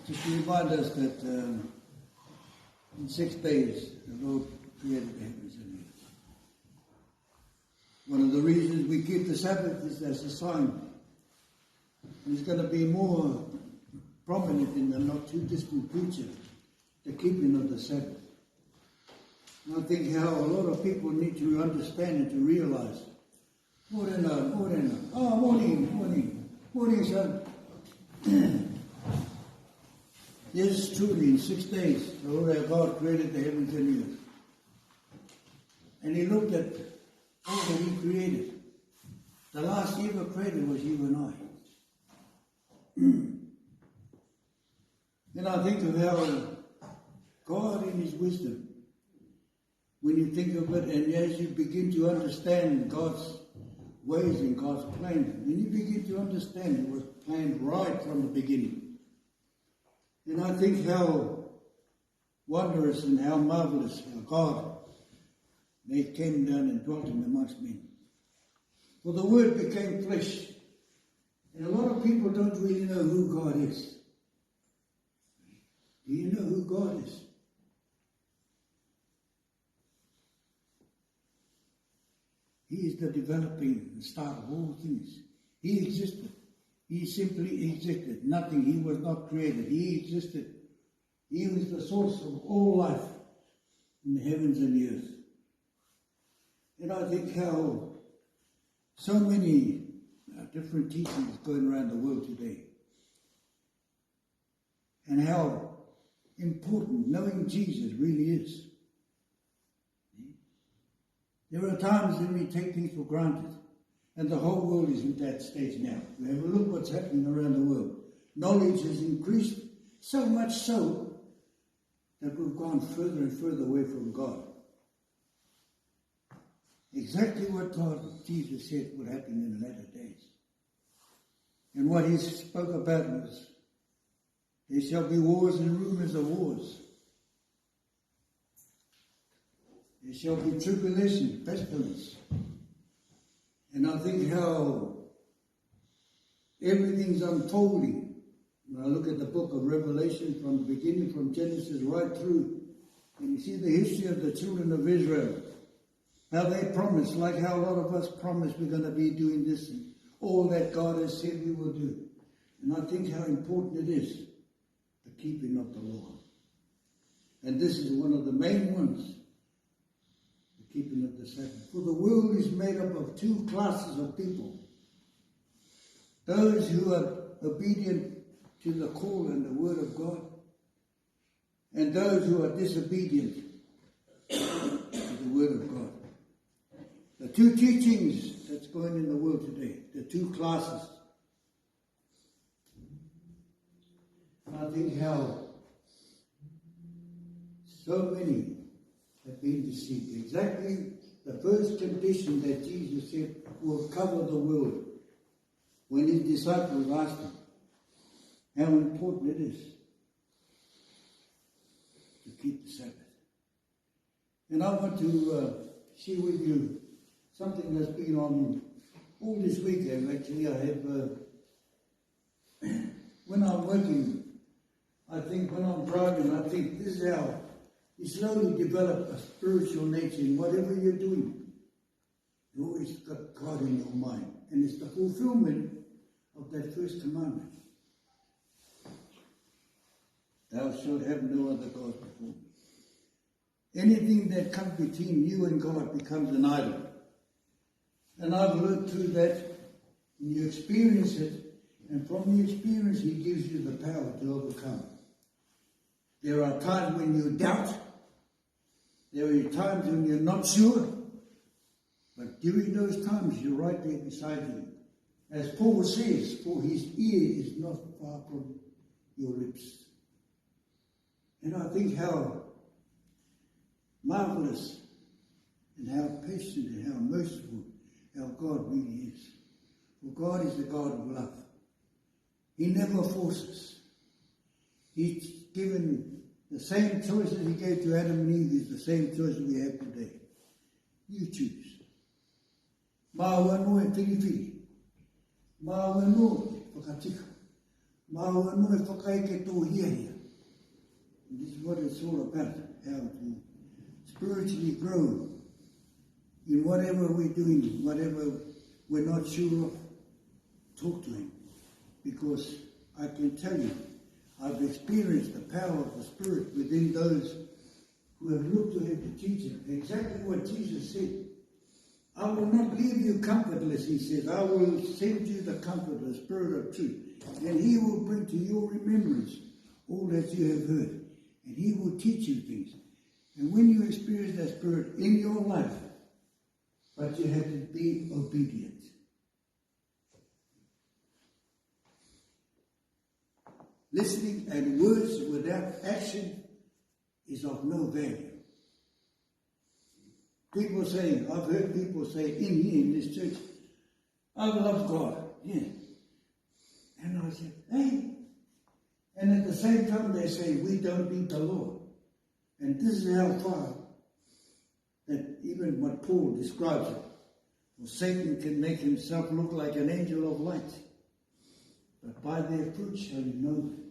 just to remind us that in 6 days the Lord created the heavens and earth. One of the reasons we keep the Sabbath is as a sign. And it's going to be more prominent in the not too distant future, the keeping of the Sabbath. And I think how a lot of people need to understand and to realize, morning, son. Yes, truly, in 6 days, the Lord our God created the heavens and the earth. And he looked at all that he created. The last he ever created was you and I. And I think of how God in his wisdom, when you think of it and as you begin to understand God's ways and God's plan, when you begin to understand it was planned right from the beginning. And I think how wondrous and how marvelous how God came down and dwelt in amongst men. For the Word became flesh. And a lot of people don't really know who God is. Do you know who God is? He is the developing start of all things. He existed. He simply existed. Nothing. He was not created. He existed. He was the source of all life in the heavens and the earth. And I think how so many different teachings going around the world today. And how important knowing Jesus really is. There are times when we take things for granted. And the whole world is in that stage now. We have a look what's happening around the world. Knowledge has increased so much so that we've gone further and further away from God. Exactly what Jesus said would happen in the latter days. And what he spoke about was, there shall be wars and rumors of wars. There shall be tribulation, pestilence. And I think how everything's unfolding. When I look at the book of Revelation from the beginning, from Genesis right through, and you see the history of the children of Israel, how they promised, like how a lot of us promised we're going to be doing this and all that God has said we will do. And I think how important it is, the keeping of the law. And this is one of the main ones. Keeping of the Sabbath. For the world is made up of 2 classes of people. Those who are obedient to the call and the word of God, and those who are disobedient to the word of God. The 2 teachings that's going in the world today, the 2 classes. And I think how so many have been deceived. Exactly the first condition that Jesus said will cover the world when his disciples asked him how important it is to keep the Sabbath. And I want to share with you something that's been on all this weekend. Actually, I have, when I'm working, I think when I'm driving, I think this is how you slowly develop a spiritual nature in whatever you're doing. You always got God in your mind. And it's the fulfillment of that first commandment. Thou shalt have no other God before me. Anything that comes between you and God becomes an idol. And I've learned through that, and you experience it, and from the experience he gives you the power to overcome. There are times when you doubt. There are times when you're not sure. But during those times, you're right there beside him. As Paul says, for his ear is not far from your lips. And I think how marvelous and how patient and how merciful how God really is. For God is the God of love. He never forces. He's given the same choices he gave to Adam and Eve is the same choices we have today. You choose. Ma wano e whiriwhiri. Ma wano e whakatika. Mau anui whakaeke tō hiahia. This is what it's all about, how to spiritually grow in whatever we're doing, whatever we're not sure of. Talk to him. Because I can tell you, I've experienced the power of the Spirit within those who have looked to him to teach him. Exactly what Jesus said. I will not leave you comfortless, he says. I will send you the Comforter, the Spirit of truth. And he will bring to your remembrance all that you have heard. And he will teach you things. And when you experience that Spirit in your life, but you have to be obedient. Listening and words without action is of no value. People say, I've heard people say in here in this church, I love God. Yeah. And I said, hey. And at the same time they say, we don't need the Lord. And this is how far that even what Paul describes it. Well, Satan can make himself look like an angel of light. But by their fruit shall you know them.